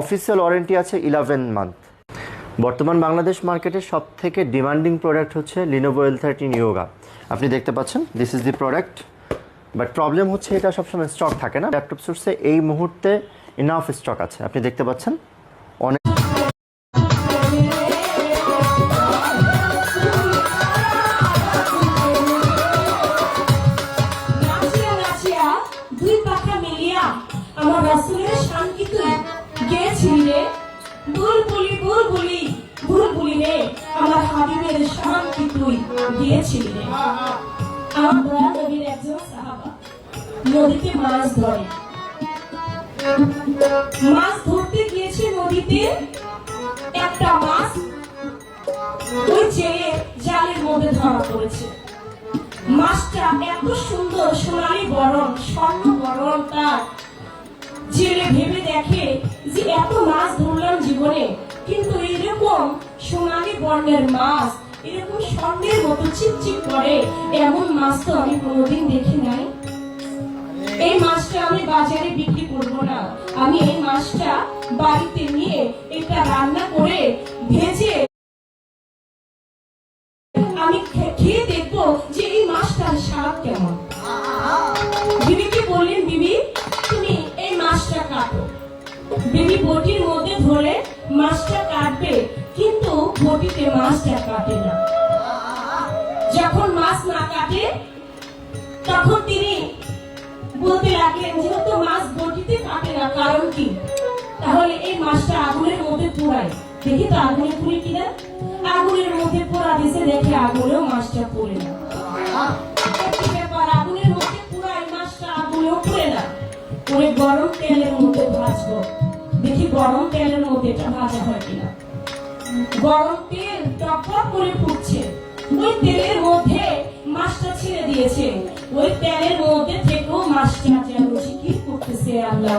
Official warranty আছে 11 month. বর্তমান বাংলাদেশ মার্কেটে সবথেকে ডিমান্ডিং প্রোডাক্ট হচ্ছে লিনোভো L13 ইয়োগা। আপনি দেখতে পাচ্ছেন this is the product, but problem হচ্ছে এটা সবসময় স্টক থাকে না। ল্যাপটপ সোর্সে এই মুহূর্তে ইনাফ স্টক আছে, আপনি দেখতে পাচ্ছেন অনেক। আমার রাসূলের শান কি তুই গেছিলি রে, বুলবুলি বুলবুলি বুলবুলি রে, আমার হাবিবের শান কি তুই গেছিলি রে। আমার দয়াল নবীর একজন সাহাবা নদীতে মাছ ধরে, মাছ ধরতে গিয়েছে নদীতে, একটা মাছ ওই জেলে জালের মধ্যে ধরা পড়েছে। মাছটা এত সুন্দর সোনালী বরণ, স্বর্ণ বরণ তার। জেলে ভেবে দেখে যে এত মাছ ধরলাম জীবনে, কিন্তু এরকম সোনালী বর্ণের মাছ, এরকম স্বর্ণের মতো চিকচিক করে এমন মাছ তো আমি কোনোদিন দেখি নাই। এই মাছটা আমি বাজারে বিক্রি করব না, আমি এই মাছটা বাড়িতে নিয়ে এটা রান্না করে ভেজে আমি খেয়ে দেখবো যে এই মাছটার স্বাদ কেমন। বিবিকে বললেন, বিবি তুমি এই মাছটা কাটো। বিবি বটির মধ্যে ধরে মাছটা কাটবে, কিন্তু বটিতে মাছটা কাটে না। যখন মাছ না কাটে তখন তিনি বলতে লাগলেন, যেহেতু মাছ বটিতে কাটে না, কারণ কি? তাহলে এই মাছটা আগুনের মধ্যে পোড়ায়, দেখি তো আগুনে পুড়ে কিনা। আগুনের মধ্যে পোড়া দিয়েছে, দেখে আগুনেও মাছটা পুড়ে না। একই ব্যাপার, আগুনের মধ্যে পোড়ায় মাছটা, আগুনেও পুড়ে না। ওই গরম তেলের মধ্যে ভাজবো, দেখি গরম তেলের মধ্যে এটা ভাজা হয় কিনা। গরম তেল টকটক করে ফুটছে, ওই তেলের মধ্যে মাছটা ছেড়ে দিয়েছে। ওই তেলের মধ্যে থেকেও মাছটা যেন কি করতেছে আল্লাহ।